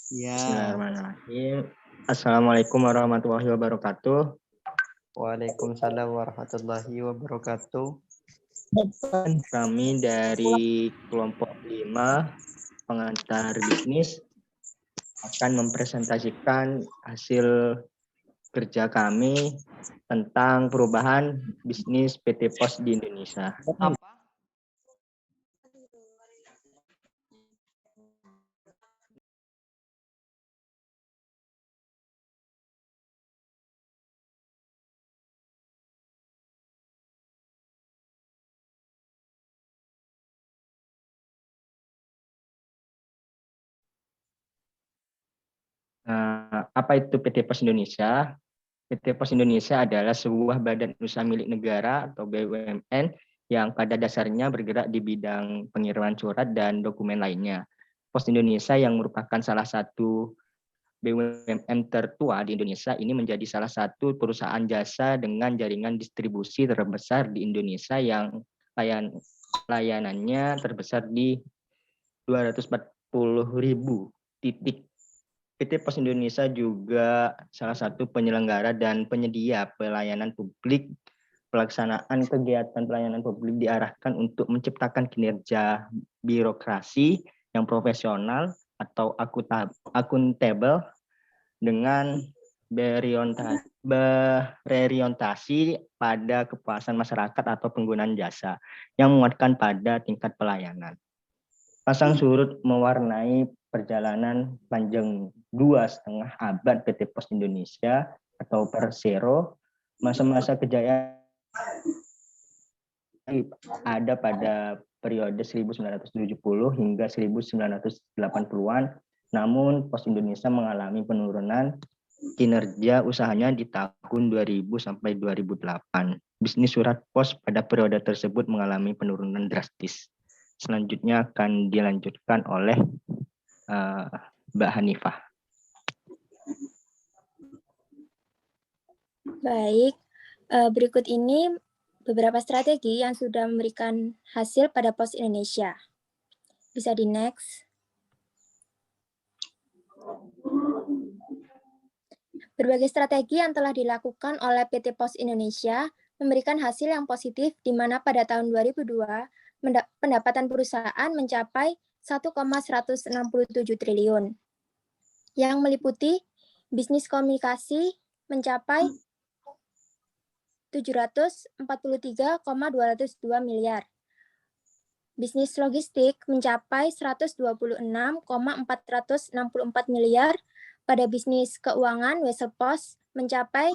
Ya. Bismillahirrahmanirrahim. Assalamualaikum warahmatullahi wabarakatuh. Waalaikumsalam warahmatullahi wabarakatuh. Kami dari kelompok 5 pengantar bisnis akan mempresentasikan hasil kerja kami tentang perubahan bisnis PT Pos di Indonesia. Apa itu PT Pos Indonesia? PT Pos Indonesia adalah sebuah badan usaha milik negara atau BUMN yang pada dasarnya bergerak di bidang pengiriman surat dan dokumen lainnya. Pos Indonesia yang merupakan salah satu BUMN tertua di Indonesia ini menjadi salah satu perusahaan jasa dengan jaringan distribusi terbesar di Indonesia yang layanannya terbesar di 240.000 titik. PT Pos Indonesia juga salah satu penyelenggara dan penyedia pelayanan publik. Pelaksanaan kegiatan pelayanan publik diarahkan untuk menciptakan kinerja birokrasi yang profesional atau akuntabel dengan berorientasi pada kepuasan masyarakat atau penggunaan jasa yang menguatkan pada tingkat pelayanan. Pasang surut mewarnai perjalanan panjang 2,5 abad PT Pos Indonesia atau Persero. Masa-masa kejayaan ada pada periode 1970 hingga 1980-an. Namun Pos Indonesia mengalami penurunan kinerja usahanya di tahun 2000 sampai 2008. Bisnis surat pos pada periode tersebut mengalami penurunan drastis. Selanjutnya akan dilanjutkan oleh Mbak Hanifah. Baik, berikut ini beberapa strategi yang sudah memberikan hasil pada Pos Indonesia. Bisa di next. Berbagai strategi yang telah dilakukan oleh PT Pos Indonesia memberikan hasil yang positif di mana pada tahun 2002 pendapatan perusahaan mencapai 1,167 triliun yang meliputi bisnis komunikasi mencapai 743,202 miliar. Bisnis logistik mencapai 126,464 miliar. Pada bisnis keuangan Wesel Pos mencapai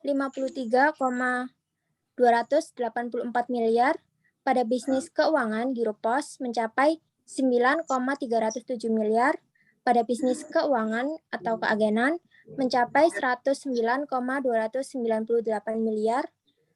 53,284 miliar. Pada bisnis keuangan Giro Pos mencapai 9,307 miliar. Pada bisnis keuangan atau keagenan mencapai 109,298 miliar.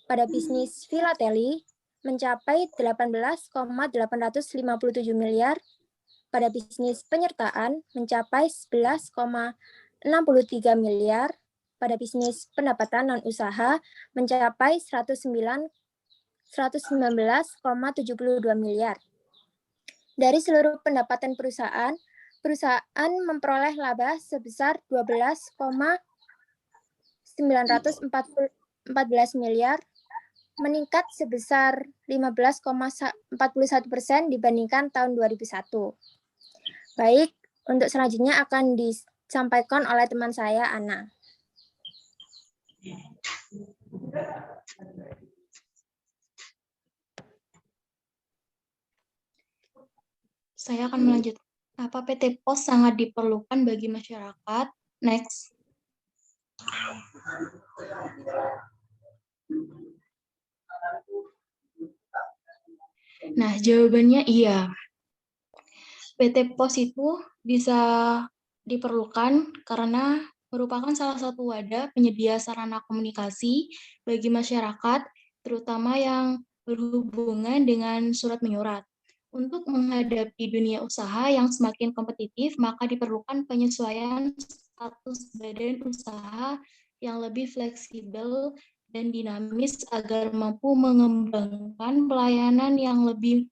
Pada bisnis filateli mencapai 18,857 miliar. Pada bisnis penyertaan mencapai 11,63 miliar. Pada bisnis pendapatan non-usaha mencapai 119,72 miliar. Dari seluruh pendapatan perusahaan memperoleh laba sebesar 12,914 miliar, meningkat sebesar 15,41% dibandingkan tahun 2001. Baik, untuk selanjutnya akan disampaikan oleh teman saya, Ana. Saya akan melanjutkan. Apa PT Pos sangat diperlukan bagi masyarakat? Next. Nah, jawabannya iya. PT Pos itu bisa diperlukan karena merupakan salah satu wadah penyedia sarana komunikasi bagi masyarakat, terutama yang berhubungan dengan surat menyurat. Untuk menghadapi dunia usaha yang semakin kompetitif, maka diperlukan penyesuaian status badan usaha yang lebih fleksibel dan dinamis agar mampu mengembangkan pelayanan yang lebih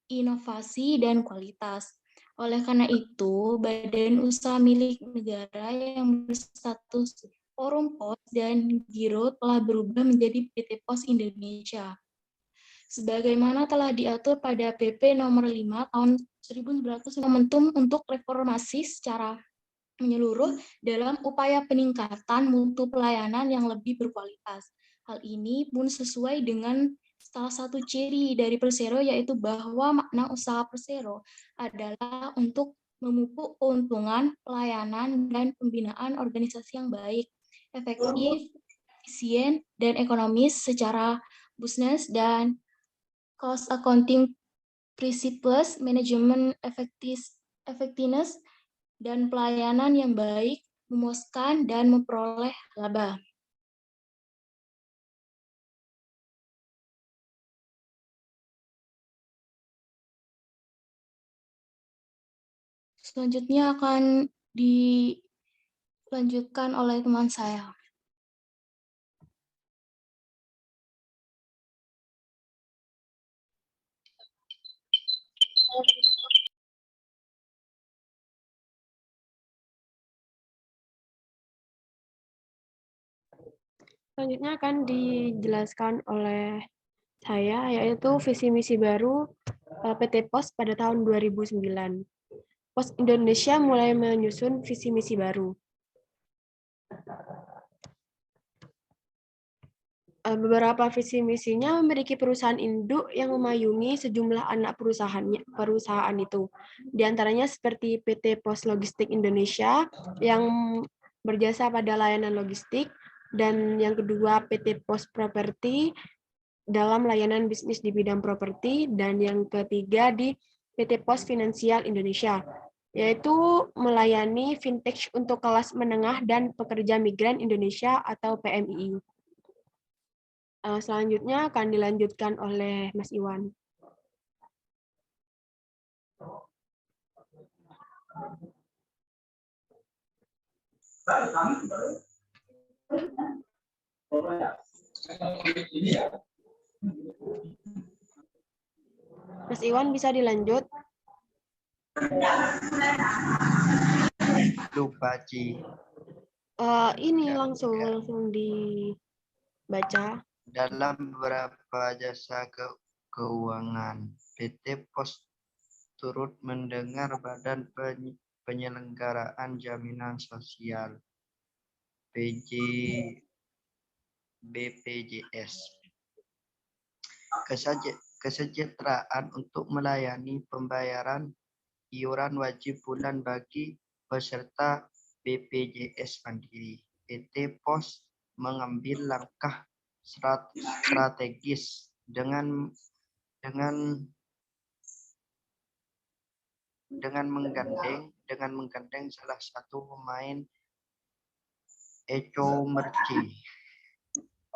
inovasi dan kualitas. Oleh karena itu, badan usaha milik negara yang berstatus Forum Pos dan Giro telah berubah menjadi PT Pos Indonesia. Sebagaimana telah diatur pada PP nomor 5 tahun 1900 momentum untuk reformasi secara menyeluruh dalam upaya peningkatan mutu pelayanan yang lebih berkualitas. Hal ini pun sesuai dengan salah satu ciri dari Persero, yaitu bahwa makna usaha Persero adalah untuk memupuk keuntungan, pelayanan, dan pembinaan organisasi yang baik, efektif, efisien, dan ekonomis secara business dan cost accounting principles, manajemen effectiveness, dan pelayanan yang baik, memuaskan, dan memperoleh laba. Selanjutnya akan dilanjutkan oleh teman saya. Selanjutnya akan dijelaskan oleh saya, yaitu visi misi baru PT Pos pada tahun 2009. Pos Indonesia mulai menyusun visi misi baru. Beberapa visi misinya memiliki perusahaan induk yang memayungi sejumlah anak perusahaan itu. Di antaranya seperti PT Pos Logistik Indonesia yang berjasa pada layanan logistik, dan yang kedua PT Pos Properti dalam layanan bisnis di bidang properti, dan yang ketiga di PT Pos Finansial Indonesia, yaitu melayani fintech untuk kelas menengah dan pekerja migran Indonesia atau PMII. Selanjutnya akan dilanjutkan oleh Mas Iwan. Mas Iwan bisa dilanjut? Lupa, Ci. Ini langsung dibaca. Dalam beberapa jasa keuangan, PT Pos turut mendengar Badan Penyelenggaraan Jaminan Sosial BPJS kesejahteraan untuk melayani pembayaran iuran wajib bulan bagi peserta BPJS Mandiri. PT Pos mengambil langkah strategis dengan menggandeng salah satu pemain Eco Merci.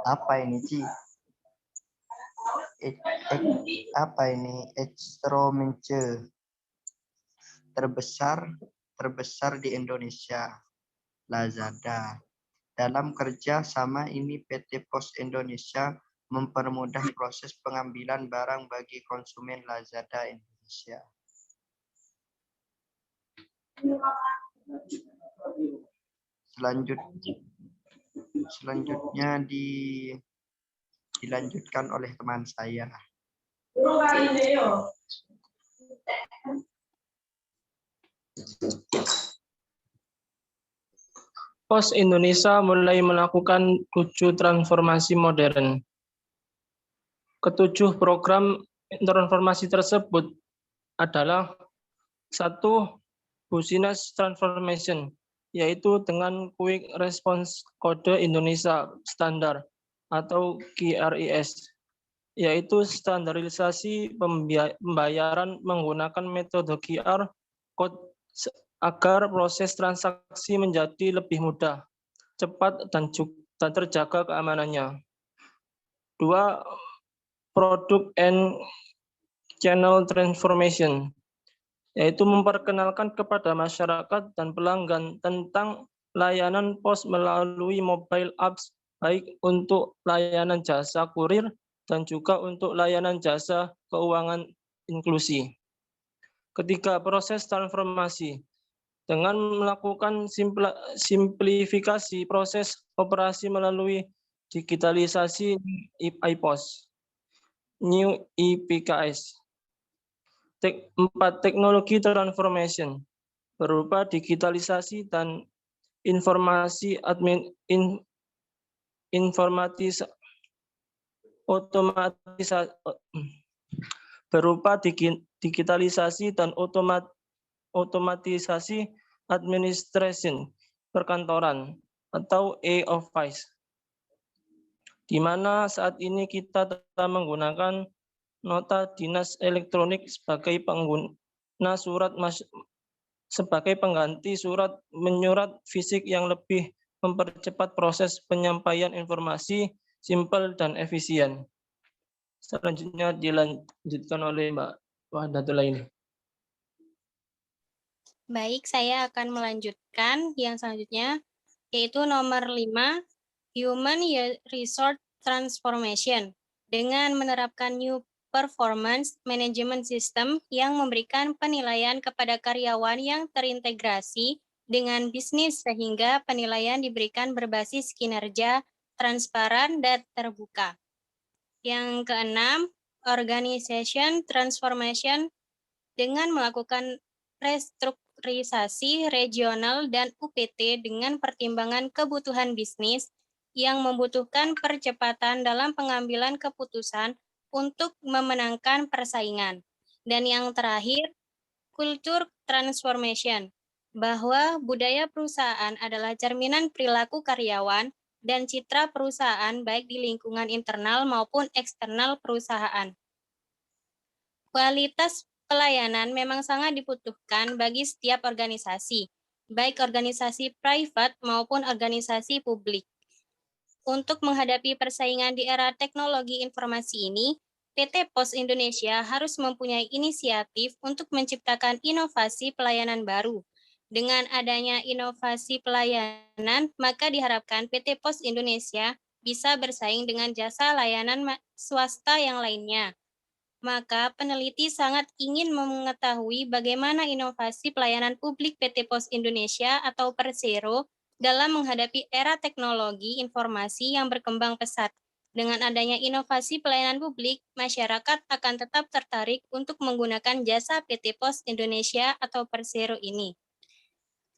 Apa ini, Ci? Apa ini? Eco Merci terbesar di Indonesia, Lazada. Dalam kerja sama ini, PT Pos Indonesia mempermudah proses pengambilan barang bagi konsumen Lazada Indonesia. Selanjutnya dilanjutkan oleh teman saya. Pos Indonesia mulai melakukan 7 transformasi modern. Ketujuh program transformasi tersebut adalah 1. Business Transformation, yaitu dengan Quick Response Kode Indonesia Standar atau QRIS, yaitu standarisasi pembayaran menggunakan metode QR Code agar proses transaksi menjadi lebih mudah, cepat, dan terjaga keamanannya. 2. Product and Channel Transformation, yaitu memperkenalkan kepada masyarakat dan pelanggan tentang layanan pos melalui mobile apps, baik untuk layanan jasa kurir dan juga untuk layanan jasa keuangan inklusi. Ketiga, proses transformasi. Dengan melakukan simplifikasi proses operasi melalui digitalisasi IPOS, New IPKS. 4. Teknologi transformation berupa digitalisasi dan digitalisasi dan otomatisasi administration perkantoran atau e-office, di mana saat ini kita telah menggunakan nota dinas elektronik sebagai pengguna sebagai pengganti surat menyurat fisik yang lebih mempercepat proses penyampaian informasi simpel dan efisien. Selanjutnya dilanjutkan oleh Mbak Wahdatul Aini. Baik, saya akan melanjutkan yang selanjutnya, yaitu nomor 5, Human Resource Transformation, dengan menerapkan New Performance Management System yang memberikan penilaian kepada karyawan yang terintegrasi dengan bisnis sehingga penilaian diberikan berbasis kinerja, transparan, dan terbuka. Yang keenam, Organization Transformation dengan melakukan restrukturisasi regional dan UPT dengan pertimbangan kebutuhan bisnis yang membutuhkan percepatan dalam pengambilan keputusan untuk memenangkan persaingan. Dan yang terakhir, Culture Transformation, bahwa budaya perusahaan adalah cerminan perilaku karyawan dan citra perusahaan baik di lingkungan internal maupun eksternal perusahaan. Kualitas pelayanan memang sangat dibutuhkan bagi setiap organisasi, baik organisasi private maupun organisasi publik. Untuk menghadapi persaingan di era teknologi informasi ini, PT Pos Indonesia harus mempunyai inisiatif untuk menciptakan inovasi pelayanan baru. Dengan adanya inovasi pelayanan, maka diharapkan PT Pos Indonesia bisa bersaing dengan jasa layanan swasta yang lainnya. Maka peneliti sangat ingin mengetahui bagaimana inovasi pelayanan publik PT Pos Indonesia atau Persero dalam menghadapi era teknologi informasi yang berkembang pesat. Dengan adanya inovasi pelayanan publik, masyarakat akan tetap tertarik untuk menggunakan jasa PT Pos Indonesia atau Persero ini.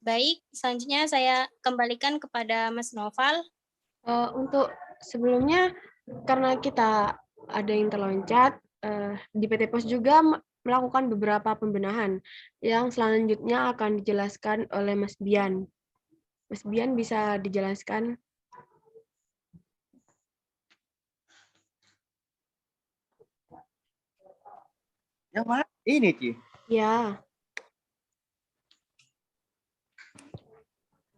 Baik, selanjutnya saya kembalikan kepada Mas Noval. Untuk sebelumnya, karena kita ada yang terloncat, di PT Pos juga melakukan beberapa pembenahan yang selanjutnya akan dijelaskan oleh Mas Bian. Mas Bian bisa dijelaskan? Yang mana? Ini, Ci. Ya.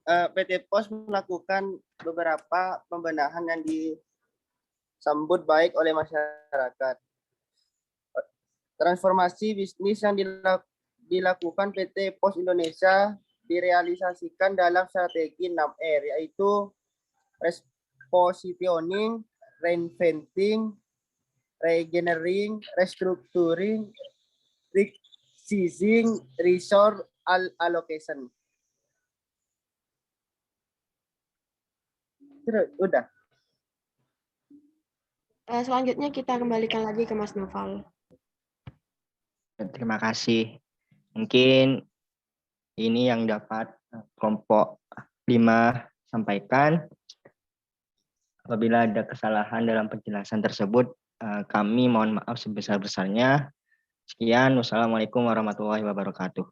PT Pos melakukan beberapa pembenahan yang disambut baik oleh masyarakat. Transformasi bisnis yang dilakukan PT Pos Indonesia direalisasikan dalam strategi 6R, yaitu repositioning, reinventing, regeneering, restructuring, resizing, resource allocation. Udah. Selanjutnya kita kembalikan lagi ke Mas Noval. Terima kasih. Mungkin ini yang dapat kelompok 5 sampaikan. Apabila ada kesalahan dalam penjelasan tersebut, kami mohon maaf sebesar-besarnya. Sekian, wassalamualaikum warahmatullahi wabarakatuh.